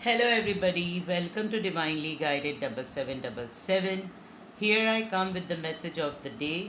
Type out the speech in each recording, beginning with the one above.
Hello, everybody. Welcome to Divinely Guided 7777. Here I come with the message of the day.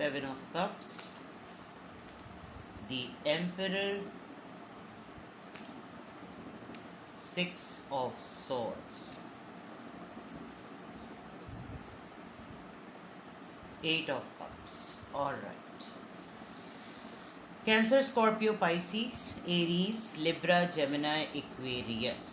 Seven of Cups, the Emperor, Six of Swords, Eight of Cups. All right. Cancer, Scorpio, Pisces, Aries, Libra, Gemini, Aquarius.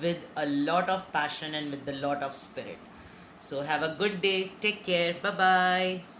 with a lot of passion and with a lot of spirit. So have a good day. Take care. Bye bye.